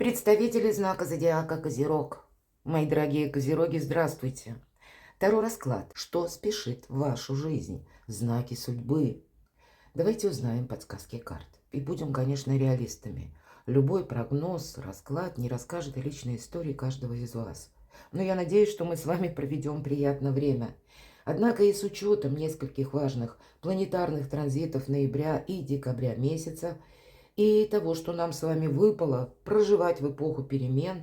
Представители знака зодиака Козерог. Мои дорогие Козероги, здравствуйте. Таро расклад. Что спешит в вашу жизнь? Знаки судьбы. Давайте узнаем подсказки карт. И будем, конечно, реалистами. Любой прогноз, расклад не расскажет о личной истории каждого из вас. Но я надеюсь, что мы с вами проведем приятное время. Однако и с учетом нескольких важных планетарных транзитов ноября и декабря месяца, и того, что нам с вами выпало проживать в эпоху перемен,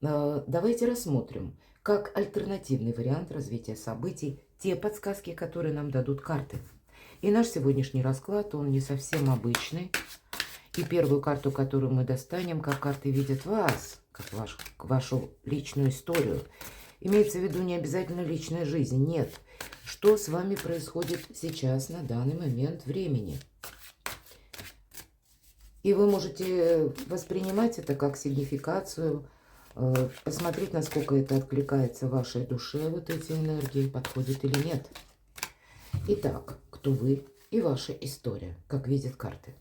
давайте рассмотрим, как альтернативный вариант развития событий, те подсказки, которые нам дадут карты. И наш сегодняшний расклад, он не совсем обычный. И первую карту, которую мы достанем, как карты видят вас, как вашу личную историю. Имеется в виду не обязательно личная жизнь, нет. Что с вами происходит сейчас, на данный момент времени. И вы можете воспринимать это как сигнификацию, посмотреть, насколько это откликается вашей душе, вот эти энергии, подходит или нет. Итак, кто вы и ваша история, как видят карты.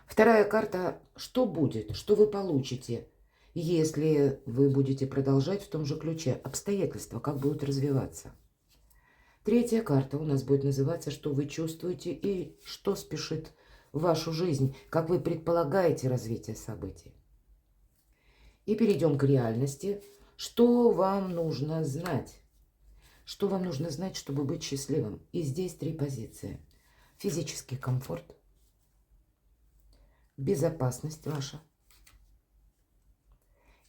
Вторая карта. Что будет, что вы получите, если вы будете продолжать в том же ключе? Обстоятельства, как будут развиваться. Третья карта у нас будет называться «Что вы чувствуете и что спешит в вашу жизнь, как вы предполагаете развитие событий». И перейдем к реальности. Что вам нужно знать? Что вам нужно знать, чтобы быть счастливым? И здесь три позиции. Физический комфорт, безопасность ваша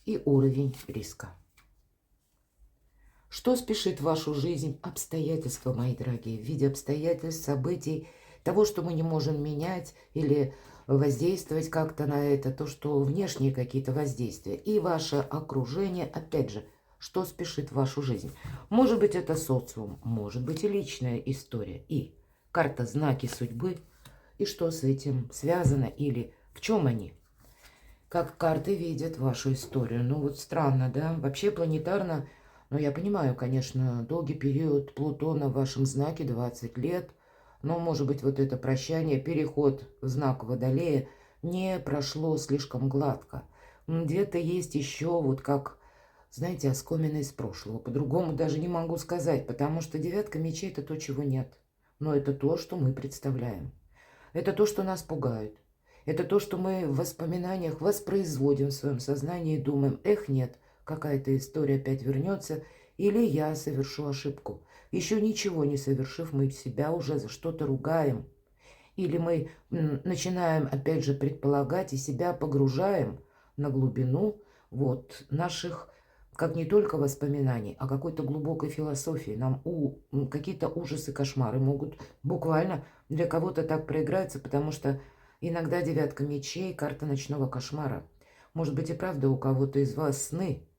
и уровень риска. Что спешит в вашу жизнь? Обстоятельства, мои дорогие, в виде обстоятельств, событий, того, что мы не можем менять или воздействовать как-то на это, то, что внешние какие-то воздействия. И ваше окружение, опять же, что спешит в вашу жизнь. Может быть, это социум, может быть, и личная история. И карта знаки судьбы, и что с этим связано, или в чем они. Как карты видят вашу историю. Ну вот странно, да? Вообще планетарно... Но я понимаю, конечно, долгий период Плутона в вашем знаке, 20 лет. Но, может быть, вот это прощание, переход в знак Водолея не прошло слишком гладко. Где-то есть еще вот как, знаете, оскомина из прошлого. По-другому даже не могу сказать, потому что девятка мечей – это то, чего нет. Но это то, что мы представляем. Это то, что нас пугает. Это то, что мы в воспоминаниях воспроизводим в своем сознании и думаем, эх, нет, какая-то история опять вернется, или я совершу ошибку. Еще ничего не совершив, мы себя уже за что-то ругаем. Или мы начинаем, опять же, предполагать и себя погружаем на глубину вот наших, как не только воспоминаний, а какой-то глубокой философии. Нам какие-то ужасы, кошмары могут буквально для кого-то так проиграться, потому что иногда девятка мечей, карта ночного кошмара. Может быть и правда у кого-то из вас сны.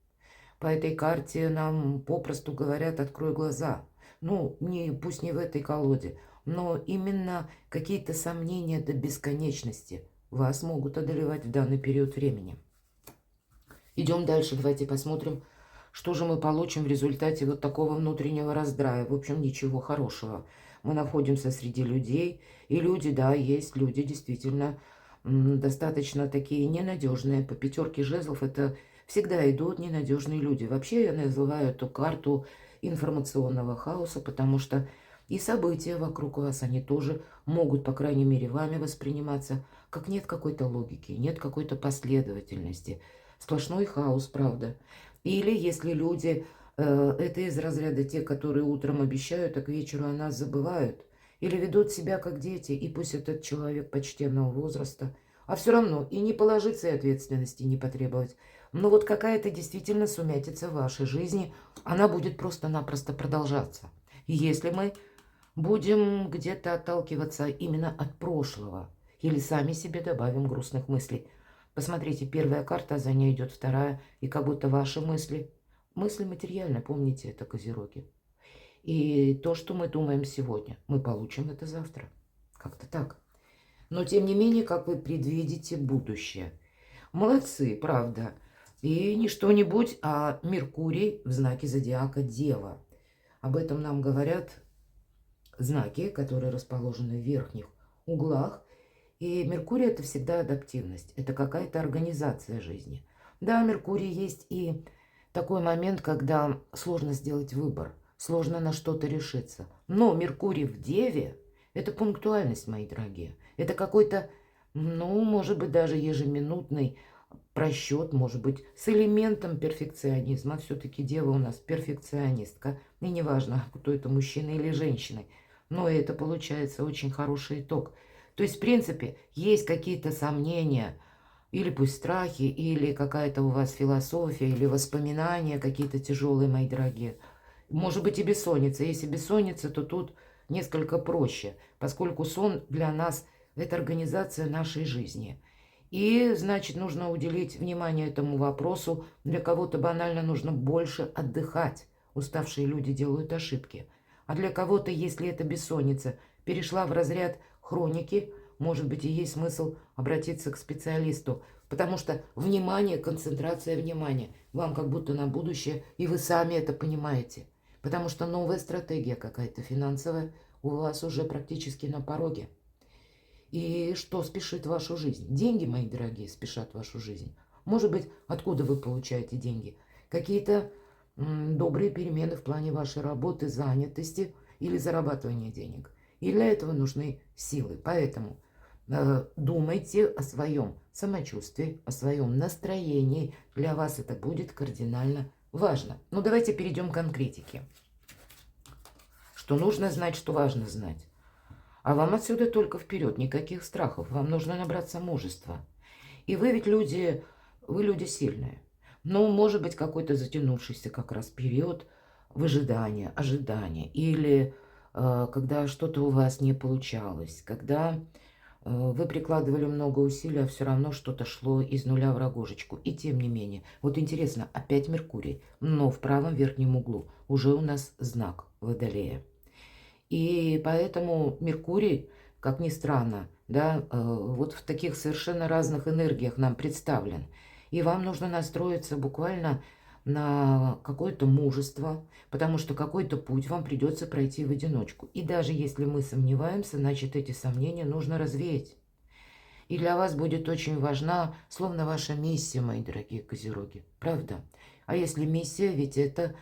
По этой карте нам попросту говорят «открой глаза». Ну, пусть не в этой колоде, но именно какие-то сомнения до бесконечности вас могут одолевать в данный период времени. Идем дальше, давайте посмотрим, что же мы получим в результате вот такого внутреннего раздрая. В общем, ничего хорошего. Мы находимся среди людей, и люди, да, есть люди действительно достаточно такие ненадежные. По пятерке жезлов это всегда идут ненадежные люди. Вообще я называю эту карту информационного хаоса, потому что и события вокруг вас, они тоже могут, по крайней мере, вами восприниматься, как нет какой-то логики, нет какой-то последовательности. Сплошной хаос, правда. Или если люди, это из разряда те, которые утром обещают, а к вечеру о нас забывают. Или ведут себя как дети, и пусть этот человек почтенного возраста, а все равно и не положиться, и ответственности не потребовать. Но вот какая-то действительно сумятица в вашей жизни, она будет просто-напросто продолжаться. И если мы будем где-то отталкиваться именно от прошлого, или сами себе добавим грустных мыслей. Посмотрите, первая карта, за ней идет вторая, и как будто ваши мысли материальны, помните, это Козероги. И то, что мы думаем сегодня, мы получим это завтра. Как-то так. Но, тем не менее, как вы предвидите будущее. Молодцы, правда. И не что-нибудь, а Меркурий в знаке зодиака Дева. Об этом нам говорят знаки, которые расположены в верхних углах. И Меркурий – это всегда адаптивность, это какая-то организация жизни. Да, Меркурий есть и такой момент, когда сложно сделать выбор, сложно на что-то решиться. Но Меркурий в Деве – это пунктуальность, мои дорогие. Это какой-то, ну, может быть, даже ежеминутный просчет, может быть, с элементом перфекционизма. Все-таки Дева у нас перфекционистка. И неважно, кто это, мужчина или женщина. Но это получается очень хороший итог. То есть, в принципе, есть какие-то сомнения, или пусть страхи, или какая-то у вас философия, или воспоминания какие-то тяжелые, мои дорогие. Может быть и бессонница. Если бессонница, то тут несколько проще, поскольку сон для нас – это организация нашей жизни. И, значит, нужно уделить внимание этому вопросу. Для кого-то банально нужно больше отдыхать. Уставшие люди делают ошибки. А для кого-то, если это бессонница, перешла в разряд хроники, может быть, и есть смысл обратиться к специалисту. Потому что внимание, концентрация внимания вам как будто на будущее, и вы сами это понимаете. Потому что новая стратегия какая-то финансовая у вас уже практически на пороге. И что спешит в вашу жизнь? Деньги, мои дорогие, спешат в вашу жизнь. Может быть, откуда вы получаете деньги? Какие-то добрые перемены в плане вашей работы, занятости или зарабатывания денег. И для этого нужны силы. Поэтому думайте о своем самочувствии, о своем настроении. Для вас это будет кардинально важно. Ну, давайте перейдем к конкретике. Что нужно знать, что важно знать. А вам отсюда только вперед, никаких страхов. Вам нужно набраться мужества. И вы ведь люди, вы люди сильные. Но может быть какой-то затянувшийся как раз период выжидания, ожидания. Или когда что-то у вас не получалось. Когда вы прикладывали много усилий, а все равно что-то шло из нуля в рогожечку. И тем не менее. Вот интересно, опять Меркурий. Но в правом верхнем углу уже у нас знак Водолея. И поэтому Меркурий, как ни странно, да, вот в таких совершенно разных энергиях нам представлен. И вам нужно настроиться буквально на какое-то мужество, потому что какой-то путь вам придется пройти в одиночку. И даже если мы сомневаемся, значит, эти сомнения нужно развеять. И для вас будет очень важна, словно ваша миссия, мои дорогие козероги. Правда? А если миссия, ведь это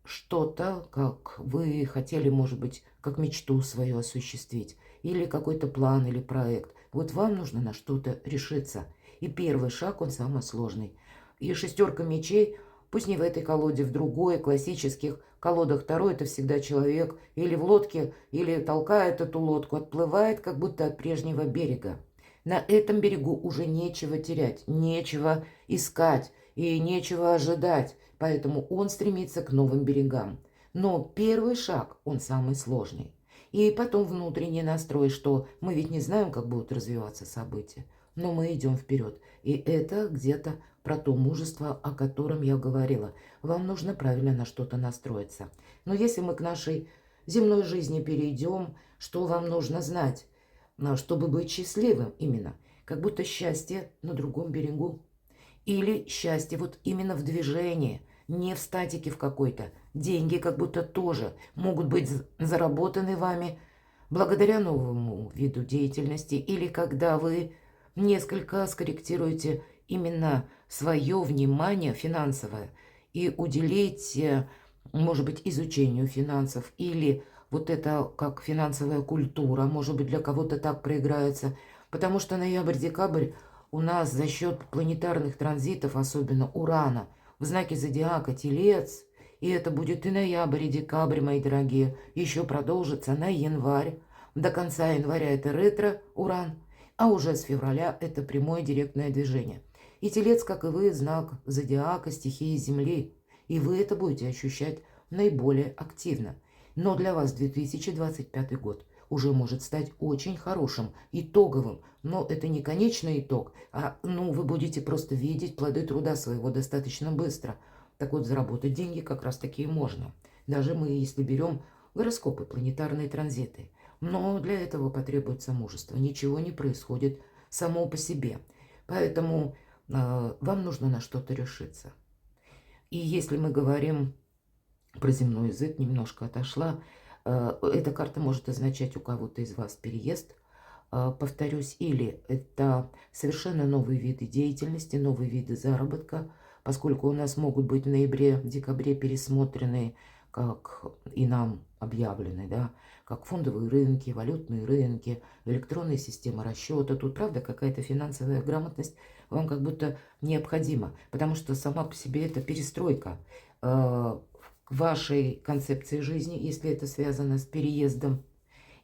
что-то, как вы хотели, может быть, как мечту свою осуществить, или какой-то план, или проект. Вот вам нужно на что-то решиться. И первый шаг, он самый сложный. И шестерка мечей, пусть не в этой колоде, в другой, классических колодах второй, это всегда человек или в лодке, или толкает эту лодку, отплывает как будто от прежнего берега. На этом берегу уже нечего терять, нечего искать и нечего ожидать. Поэтому он стремится к новым берегам. Но первый шаг, он самый сложный. И потом внутренний настрой, что мы ведь не знаем, как будут развиваться события. Но мы идем вперед. И это где-то про то мужество, о котором я говорила. Вам нужно правильно на что-то настроиться. Но если мы к нашей земной жизни перейдем, что вам нужно знать, чтобы быть счастливым именно? Как будто счастье на другом берегу. Или счастье вот именно в движении, не в статике в какой-то. Деньги как будто тоже могут быть заработаны вами благодаря новому виду деятельности. Или когда вы несколько скорректируете именно свое внимание финансовое и уделите, может быть, изучению финансов. Или вот это как финансовая культура, может быть, для кого-то так проиграется. Потому что ноябрь-декабрь у нас за счет планетарных транзитов, особенно Урана, в знаке зодиака Телец, и это будет и ноябрь, и декабрь, мои дорогие, еще продолжится на январь. До конца января это ретро-Уран, а уже с февраля это прямое директное движение. И Телец, как и вы, знак зодиака, стихии Земли, и вы это будете ощущать наиболее активно. Но для вас 2025 год уже может стать очень хорошим, итоговым. Но это не конечный итог, а вы будете просто видеть плоды труда своего достаточно быстро. Так вот, заработать деньги как раз таки и можно. Даже мы, если берем гороскопы, планетарные транзиты. Но для этого потребуется мужество. Ничего не происходит само по себе. Поэтому вам нужно на что-то решиться. И если мы говорим про земной язык, немножко отошла, эта карта может означать у кого-то из вас переезд, Повторюсь, или это совершенно новые виды деятельности, новые виды заработка, поскольку у нас могут быть в ноябре, в декабре пересмотрены, как и нам объявлены, да, как фондовые рынки, валютные рынки, электронные системы расчета. Тут, правда, какая-то финансовая грамотность вам как будто необходима, потому что сама по себе это перестройка вашей концепции жизни, если это связано с переездом,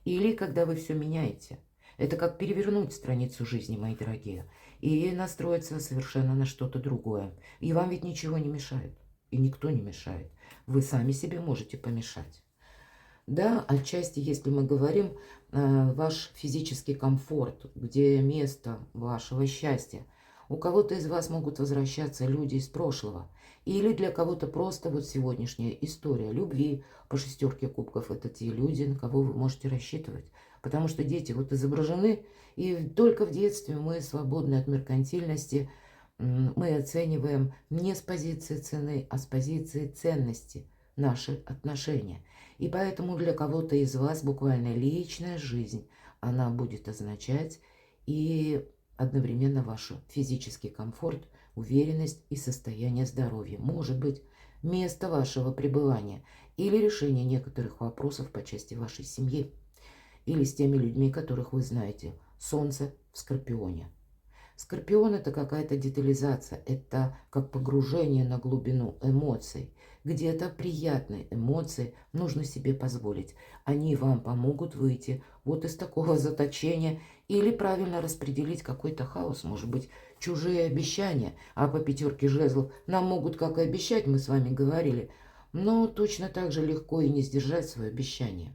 или когда вы все меняете. Это как перевернуть страницу жизни, мои дорогие, и настроиться совершенно на что-то другое. И вам ведь ничего не мешает, и никто не мешает. Вы сами себе можете помешать. Да, отчасти, если мы говорим, ваш физический комфорт, где место вашего счастья. У кого-то из вас могут возвращаться люди из прошлого. Или для кого-то просто вот сегодняшняя история любви по шестерке кубков. Это те люди, на кого вы можете рассчитывать. Потому что дети вот изображены, и только в детстве мы свободны от меркантильности. Мы оцениваем не с позиции цены, а с позиции ценности наши отношения. И поэтому для кого-то из вас буквально личная жизнь, она будет означать и одновременно ваш физический комфорт, уверенность и состояние здоровья. Может быть, место вашего пребывания или решение некоторых вопросов по части вашей семьи. Или с теми людьми, которых вы знаете. Солнце в Скорпионе. Скорпион – это какая-то детализация, это как погружение на глубину эмоций. Где-то приятные эмоции нужно себе позволить. Они вам помогут выйти вот из такого заточения или правильно распределить какой-то хаос, может быть, чужие обещания. А по пятерке жезлов нам могут как и обещать, мы с вами говорили, но точно так же легко и не сдержать свое обещание.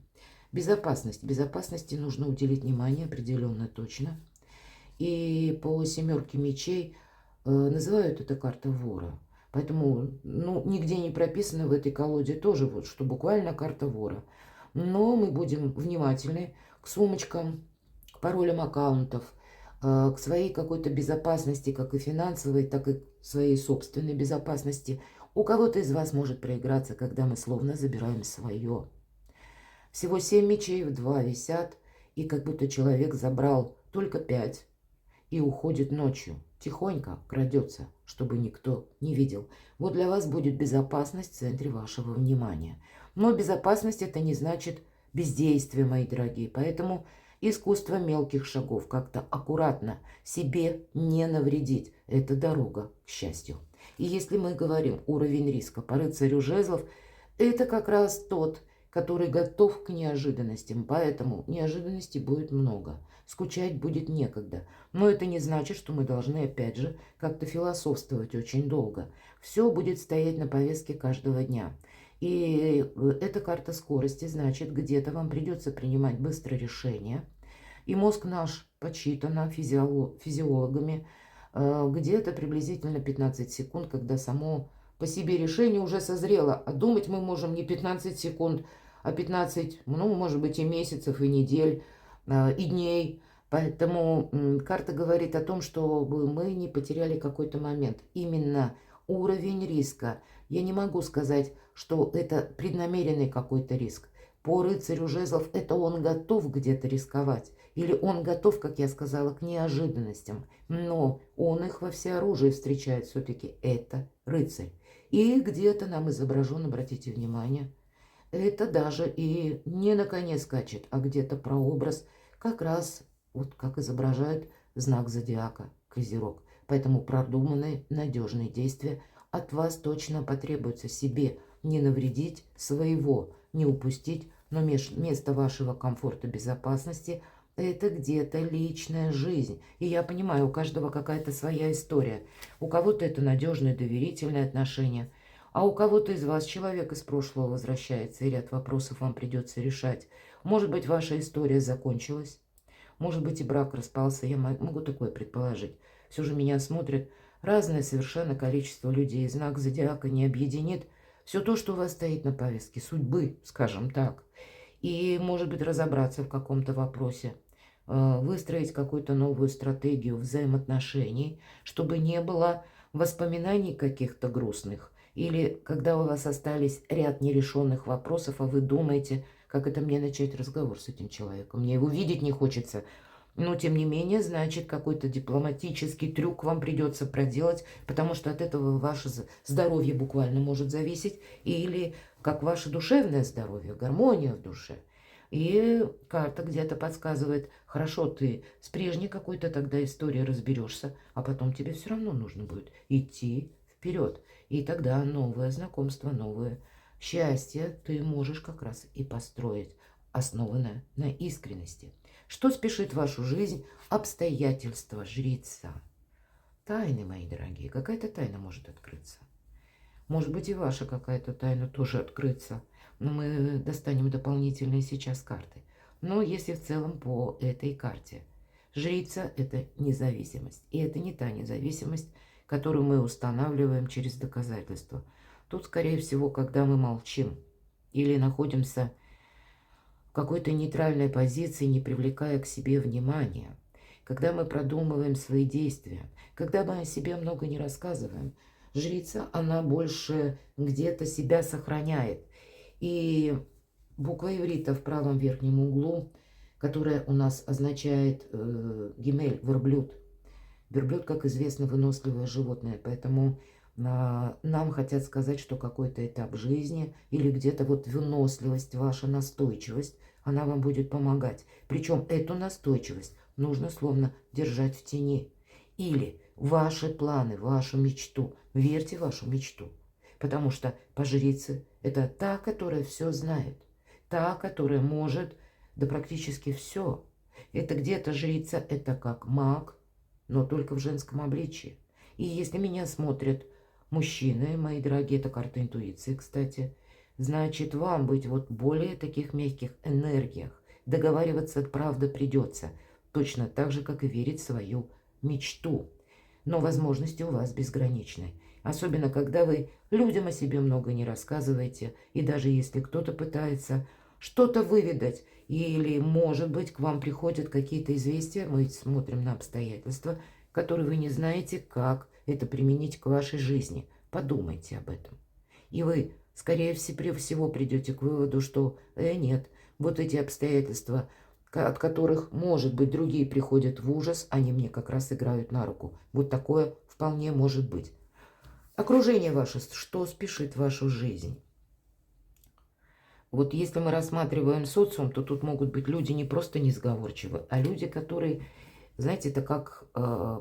Безопасность. Безопасности нужно уделить внимание определенно точно. И по семерке мечей называют это карта вора. Поэтому нигде не прописано в этой колоде тоже, вот, что буквально карта вора. Но мы будем внимательны к сумочкам, к паролям аккаунтов, к своей какой-то безопасности, как и финансовой, так и своей собственной безопасности. У кого-то из вас может проиграться, когда мы словно забираем свое. Всего 7 мечей в 2 висят, и как будто человек забрал только 5. И уходит ночью, тихонько крадется, чтобы никто не видел. Вот для вас будет безопасность в центре вашего внимания. Но безопасность это не значит бездействие, мои дорогие. Поэтому искусство мелких шагов, как-то аккуратно себе не навредить. Это дорога к счастью. И если мы говорим уровень риска по рыцарю жезлов, это как раз тот, который готов к неожиданностям. Поэтому неожиданностей будет много. Скучать будет некогда. Но это не значит, что мы должны, опять же, как-то философствовать очень долго. Все будет стоять на повестке каждого дня. И эта карта скорости, значит, где-то вам придется принимать быстрое решение. И мозг наш подсчитан физиологами. Где-то приблизительно 15 секунд, когда само по себе решение уже созрело. А думать мы можем не 15 секунд, а 15, может быть, и месяцев, и недель, и дней. Поэтому карта говорит о том, чтобы мы не потеряли какой-то момент. Именно уровень риска. Я не могу сказать, что это преднамеренный какой-то риск. По рыцарю жезлов это он готов где-то рисковать. Или он готов, как я сказала, к неожиданностям. Но он их во всеоружии встречает все-таки. Это рыцарь. И где-то нам изображен, обратите внимание, это даже и не на коне скачет, а где-то прообраз, как раз вот как изображает знак зодиака, Козерог. Поэтому продуманные, надежные действия от вас точно потребуется себе не навредить своего, не упустить, но место вашего комфорта, безопасности – это где-то личная жизнь. И я понимаю, у каждого какая-то своя история. У кого-то это надежные, доверительные отношения, а у кого-то из вас человек из прошлого возвращается, и ряд вопросов вам придется решать. Может быть, ваша история закончилась, может быть, и брак распался, я могу такое предположить. Все же меня смотрят разное совершенно количество людей. Знак зодиака не объединит все то, что у вас стоит на повестке судьбы, скажем так. И, может быть, разобраться в каком-то вопросе, выстроить какую-то новую стратегию взаимоотношений, чтобы не было воспоминаний каких-то грустных. Или когда у вас остались ряд нерешенных вопросов, а вы думаете, как это мне начать разговор с этим человеком. Мне его видеть не хочется. Но, тем не менее, значит, какой-то дипломатический трюк вам придется проделать, потому что от этого ваше здоровье буквально может зависеть, или как ваше душевное здоровье, гармония в душе. И карта где-то подсказывает, хорошо, ты с прежней какой-то тогда историей разберешься, а потом тебе все равно нужно будет идти вперед. И тогда новое знакомство, новое счастье ты можешь как раз и построить, основанное на искренности. Что спешит в вашу жизнь? Обстоятельства жрица. Тайны, мои дорогие. Какая-то тайна может открыться. Может быть, и ваша какая-то тайна тоже открыться. Но мы достанем дополнительные сейчас карты. Но если в целом по этой карте. Жрица – это независимость. И это не та независимость, которую мы устанавливаем через доказательства. Тут, скорее всего, когда мы молчим или находимся в какой-то нейтральной позиции, не привлекая к себе внимания, когда мы продумываем свои действия, когда мы о себе много не рассказываем, жрица, она больше где-то себя сохраняет. И буква иврита в правом верхнем углу, которая у нас означает гимель, верблюд. Верблюд, как известно, выносливое животное, поэтому нам хотят сказать, что какой-то этап жизни или где-то вот выносливость, ваша настойчивость, она вам будет помогать. Причем эту настойчивость нужно словно держать в тени. Или ваши планы, вашу мечту. Верьте в вашу мечту. Потому что по жрице это та, которая все знает. Та, которая может, да практически все. Это где-то жрица, это как маг, но только в женском обличии. И если меня смотрят мужчины, мои дорогие, это карта интуиции, кстати, значит, вам быть вот более таких мягких энергиях. Договариваться, правда, придется. Точно так же, как и верить в свою мечту. Но возможности у вас безграничны. Особенно, когда вы людям о себе много не рассказываете. И даже если кто-то пытается что-то выведать, или, может быть, к вам приходят какие-то известия, мы смотрим на обстоятельства, которые вы не знаете, как это применить к вашей жизни. Подумайте об этом. И вы, скорее всего, придете к выводу, что нет, вот эти обстоятельства, от которых, может быть, другие приходят в ужас, они мне как раз играют на руку. Вот такое вполне может быть. Окружение ваше, что спешит в вашу жизнь? Вот если мы рассматриваем социум, то тут могут быть люди не просто несговорчивы, а люди, которые, знаете, это как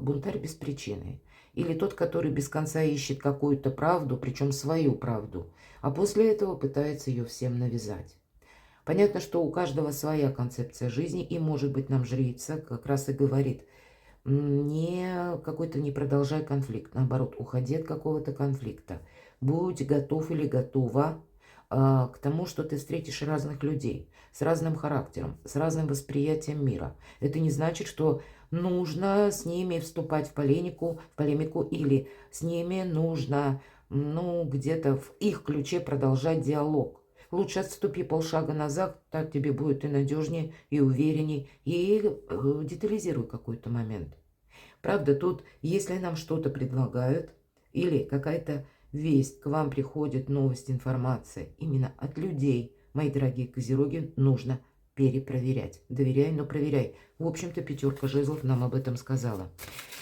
бунтарь без причины. Или тот, который без конца ищет какую-то правду, причем свою правду, а после этого пытается ее всем навязать. Понятно, что у каждого своя концепция жизни, и, может быть, нам жрица как раз и говорит, не продолжай конфликт, наоборот, уходи от какого-то конфликта. Будь готов или готова к тому, что ты встретишь разных людей с разным характером, с разным восприятием мира. Это не значит, что нужно с ними вступать в полемику или с ними нужно, где-то в их ключе продолжать диалог. Лучше отступи полшага назад, так тебе будет и надежнее, и уверенней, и детализируй какой-то момент. Правда, тут, если нам что-то предлагают, или какая-то весть, к вам приходит новость, информация именно от людей, мои дорогие козероги, нужно перепроверять. Доверяй, но проверяй. В общем-то, пятерка жезлов нам об этом сказала.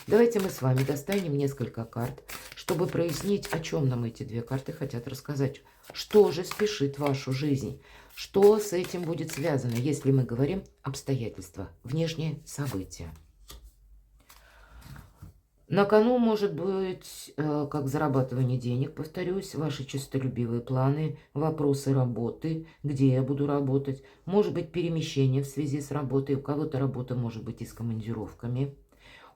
Давайте мы с вами достанем несколько карт, чтобы прояснить, о чем нам эти две карты хотят рассказать. Что же спешит вашу жизнь? Что с этим будет связано, если мы говорим обстоятельства, внешние события? На кону может быть как зарабатывание денег, повторюсь, ваши честолюбивые планы, вопросы работы, где я буду работать, может быть перемещение в связи с работой, у кого-то работа может быть и с командировками,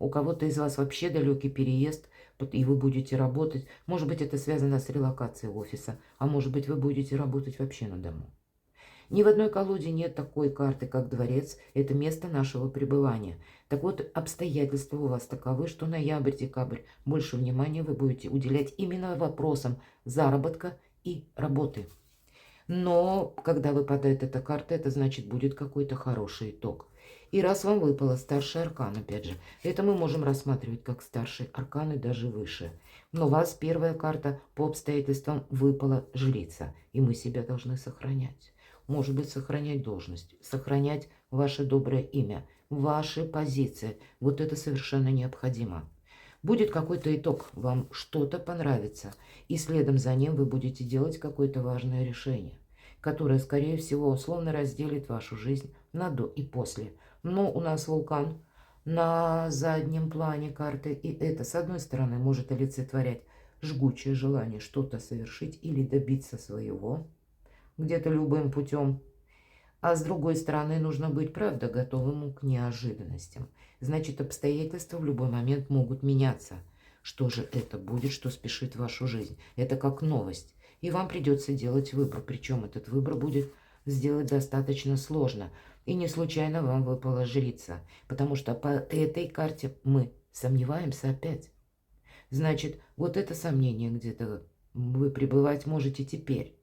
у кого-то из вас вообще далекий переезд, и вы будете работать, может быть это связано с релокацией офиса, а может быть вы будете работать вообще на дому. Ни в одной колоде нет такой карты, как дворец. Это место нашего пребывания. Так вот, обстоятельства у вас таковы, что ноябрь-декабрь больше внимания вы будете уделять именно вопросам заработка и работы. Но когда выпадает эта карта, это значит будет какой-то хороший итог. И раз вам выпала старший аркан, опять же, это мы можем рассматривать как старший аркан и даже выше. Но у вас первая карта по обстоятельствам выпала жрица, и мы себя должны сохранять. Может быть, сохранять должность, сохранять ваше доброе имя. ваши позиции. Вот это совершенно необходимо. Будет какой-то итог, вам что-то понравится, и следом за ним вы будете делать какое-то важное решение, которое, скорее всего, условно разделит вашу жизнь на до и после. Но у нас вулкан на заднем плане карты, и это, с одной стороны, может олицетворять жгучее желание что-то совершить или добиться своего, где-то любым путем. А с другой стороны, нужно быть, правда, готовым к неожиданностям. Значит, обстоятельства в любой момент могут меняться. Что же это будет, что спешит в вашу жизнь? Это как новость. И вам придется делать выбор. Причем этот выбор будет сделать достаточно сложно. И не случайно вам выпала жрица. Потому что по этой карте мы сомневаемся опять. Значит, вот это сомнение где-то вы пребывать можете теперь.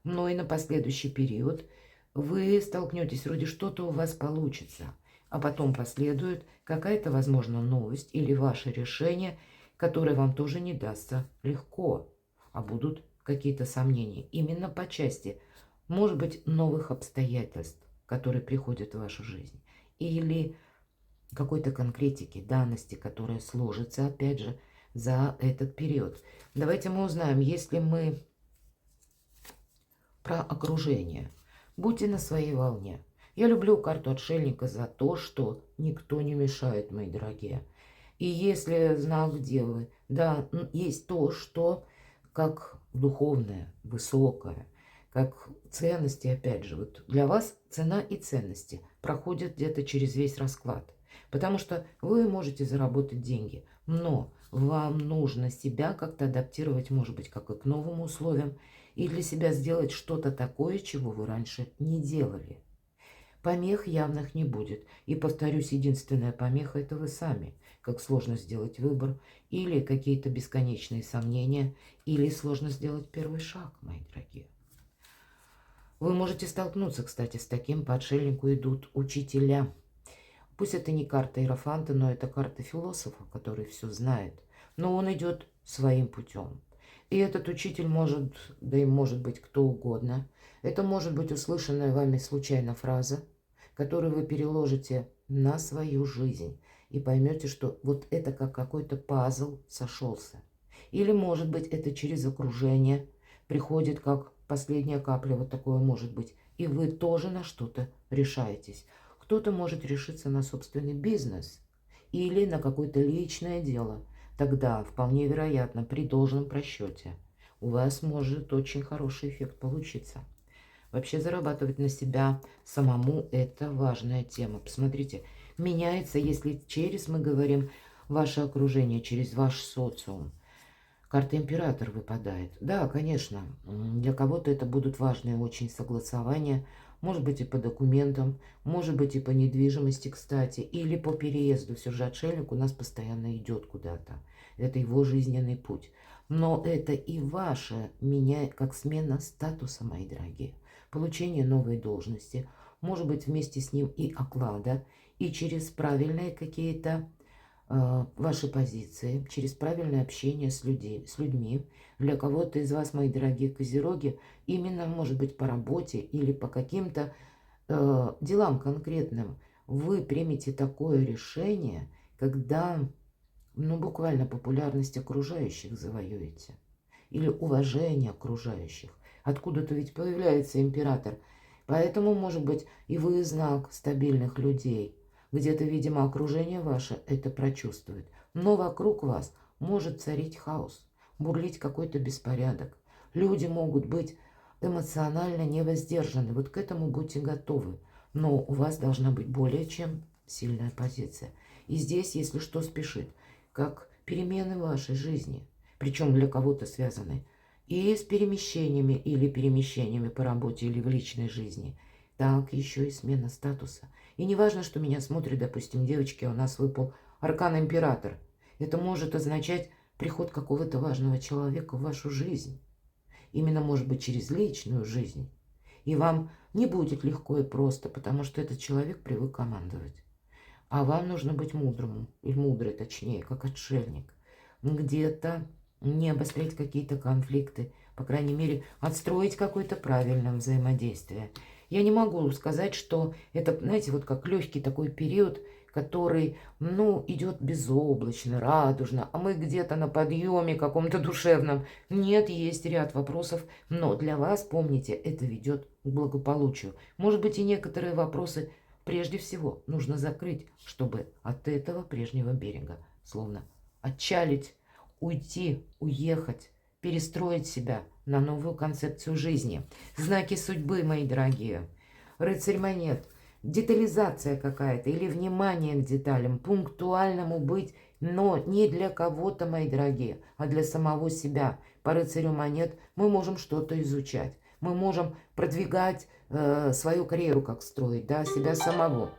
Но и на последующий период вы столкнетесь, вроде что-то у вас получится, а потом последует какая-то, возможно, новость или ваше решение, которое вам тоже не дастся легко, а будут какие-то сомнения. Именно по части, может быть, новых обстоятельств, которые приходят в вашу жизнь, или какой-то конкретики, данности, которая сложится, опять же, за этот период. Давайте мы узнаем, если мы про окружение. Будьте на своей волне. Я люблю карту отшельника за то, что никто не мешает, мои дорогие. И если знак Девы, да, есть то, что как духовное, высокое, как ценности, опять же, вот для вас цена и ценности проходят где-то через весь расклад. Потому что вы можете заработать деньги, но вам нужно себя как-то адаптировать, может быть, как и к новым условиям, и для себя сделать что-то такое, чего вы раньше не делали. Помех явных не будет. И, повторюсь, единственная помеха – это вы сами. Как сложно сделать выбор, или какие-то бесконечные сомнения, или сложно сделать первый шаг, мои дорогие. Вы можете столкнуться, кстати, с таким. По отшельнику идут учителя. Пусть это не карта Иерофанта, но это карта философа, который все знает. Но он идет своим путем. И этот учитель может, да и может быть кто угодно. Это может быть услышанная вами случайно фраза, которую вы переложите на свою жизнь и поймете, что вот это как какой-то пазл сошелся. Или, может быть, это через окружение приходит как последняя капля, вот такое может быть, и вы тоже на что-то решаетесь. Кто-то может решиться на собственный бизнес или на какое-то личное дело. Тогда, вполне вероятно, при должном просчете у вас может очень хороший эффект получиться. Вообще зарабатывать на себя самому – это важная тема. Посмотрите, меняется, если через, мы говорим, ваше окружение, через ваш социум. Карта император выпадает. Да, конечно, для кого-то это будут важные очень согласования, может быть и по документам, может быть и по недвижимости, кстати, или по переезду. Все же отшельник у нас постоянно идет куда-то. Это его жизненный путь. Но это и ваше, как смена статуса, мои дорогие. Получение новой должности, может быть вместе с ним и оклада, и через правильные какие-то ваши позиции, через правильное общение с людьми. Для кого-то из вас, мои дорогие козероги, именно, может быть, по работе или по каким-то делам конкретным вы примете такое решение, когда, ну, буквально популярность окружающих завоюете. Или уважение окружающих. Откуда-то ведь появляется император. Поэтому, может быть, и вы знак стабильных людей. Где-то, видимо, окружение ваше это прочувствует. Но вокруг вас может царить хаос, бурлить какой-то беспорядок. Люди могут быть эмоционально невоздержаны. Вот к этому будьте готовы. Но у вас должна быть более чем сильная позиция. И здесь, если что, спешит, как перемены в вашей жизни, причем для кого-то связаны и с перемещениями или перемещениями по работе или в личной жизни, так еще и смена статуса. И не важно, что меня смотрит, допустим, девочки, у нас выпал аркан император. Это может означать приход какого-то важного человека в вашу жизнь. Именно, может быть, через личную жизнь. И вам не будет легко и просто, потому что этот человек привык командовать. А вам нужно быть мудрым, или мудрый, точнее, как отшельник. Где-то не обострять какие-то конфликты, по крайней мере, отстроить какое-то правильное взаимодействие. Я не могу сказать, что это, знаете, вот как легкий такой период, который, ну, идет безоблачно, радужно, а мы где-то на подъеме каком-то душевном. Нет, есть ряд вопросов, но для вас, помните, это ведет к благополучию. Может быть, и некоторые вопросы прежде всего нужно закрыть, чтобы от этого прежнего берега словно отчалить, уйти, уехать, перестроить себя на новую концепцию жизни. Знаки судьбы, мои дорогие. Рыцарь монет. Детализация какая-то или внимание к деталям, пунктуальному быть, но не для кого-то, мои дорогие, а для самого себя. По рыцарю монет мы можем что-то изучать, мы можем продвигать свою карьеру, как строить, да, себя самого.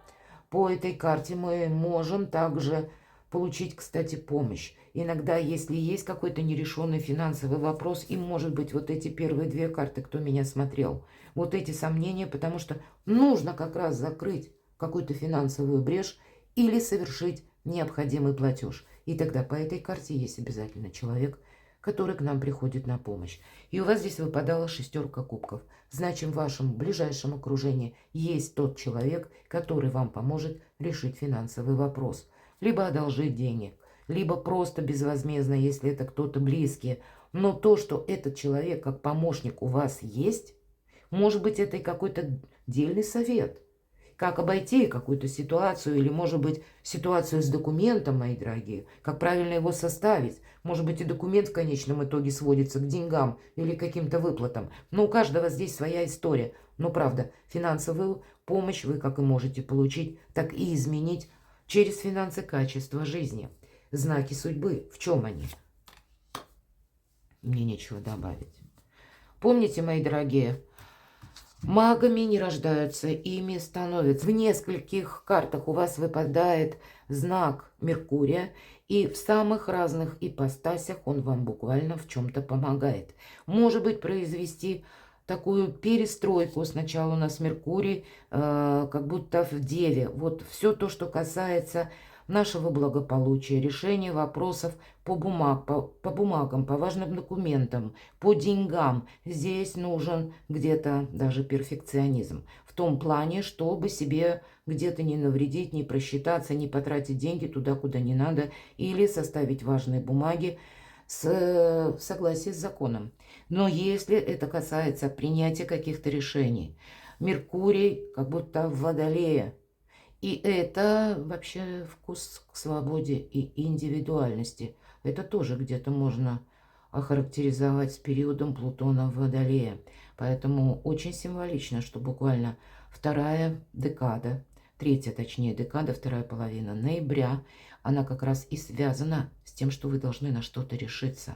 По этой карте мы можем также получить, кстати, помощь. Иногда, если есть какой-то нерешенный финансовый вопрос, и, может быть, вот эти первые две карты, кто меня смотрел, вот эти сомнения, потому что нужно как раз закрыть какую-то финансовую брешь или совершить необходимый платеж. И тогда по этой карте есть обязательно человек, который к нам приходит на помощь. И у вас здесь выпадала шестерка кубков. Значит, в вашем ближайшем окружении есть тот человек, который вам поможет решить финансовый вопрос. Либо одолжить денег, либо просто безвозмездно, если это кто-то близкий. Но то, что этот человек как помощник у вас есть, может быть, это и какой-то дельный совет. Как обойти какую-то ситуацию или, может быть, ситуацию с документом, мои дорогие. Как правильно его составить. Может быть, и документ в конечном итоге сводится к деньгам или каким-то выплатам. Но у каждого здесь своя история. Но, правда, финансовую помощь вы как и можете получить, так и изменить через финансы качество жизни. Знаки судьбы. В чем они? Мне нечего добавить. Помните, мои дорогие, магами не рождаются, ими становятся. В нескольких картах у вас выпадает знак Меркурия, и в самых разных ипостасях он вам буквально в чем-то помогает. Может быть, произвести такую перестройку. Сначала у нас Меркурий, как будто в Деве. Вот все то, что касается нашего благополучия, решения вопросов по бумагам, по важным документам, по деньгам. Здесь нужен где-то даже перфекционизм. В том плане, чтобы себе где-то не навредить, не просчитаться, не потратить деньги туда, куда не надо, или составить важные бумаги в согласии с законом. Но если это касается принятия каких-то решений, Меркурий как будто в Водолее. И это вообще вкус к свободе и индивидуальности. Это тоже где-то можно охарактеризовать с периодом Плутона в Водолее. Поэтому очень символично, что буквально вторая декада, третья точнее декада, вторая половина ноября, она как раз и связана с тем, что вы должны на что-то решиться.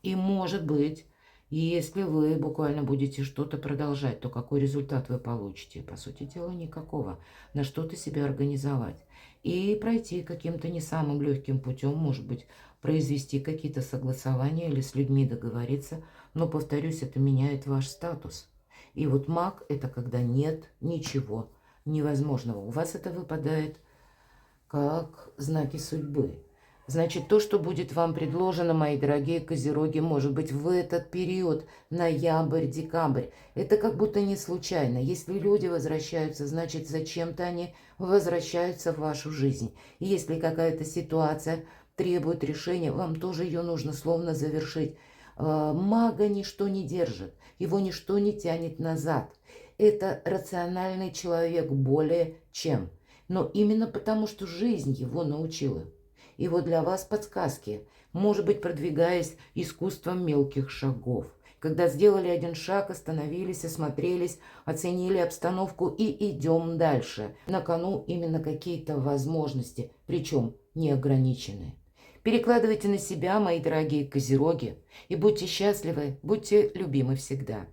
И может быть, если вы буквально будете что-то продолжать, то какой результат вы получите? По сути дела, никакого. На что-то себя организовать. И пройти каким-то не самым легким путем, может быть, произвести какие-то согласования или с людьми договориться. Но, повторюсь, это меняет ваш статус. И вот маг – это когда нет ничего невозможного. У вас это выпадает как знаки судьбы. Значит, то, что будет вам предложено, мои дорогие козероги, может быть, в этот период, ноябрь-декабрь, это как будто не случайно. Если люди возвращаются, значит, зачем-то они возвращаются в вашу жизнь. И если какая-то ситуация требует решения, вам тоже ее нужно словно завершить. Мага ничто не держит, его ничто не тянет назад. Это рациональный человек более чем. Но именно потому, что жизнь его научила. И вот для вас подсказки, может быть, продвигаясь искусством мелких шагов. Когда сделали один шаг, остановились, осмотрелись, оценили обстановку и идем дальше. На кону именно какие-то возможности, причем неограниченные. Перекладывайте на себя, мои дорогие козероги, и будьте счастливы, будьте любимы всегда.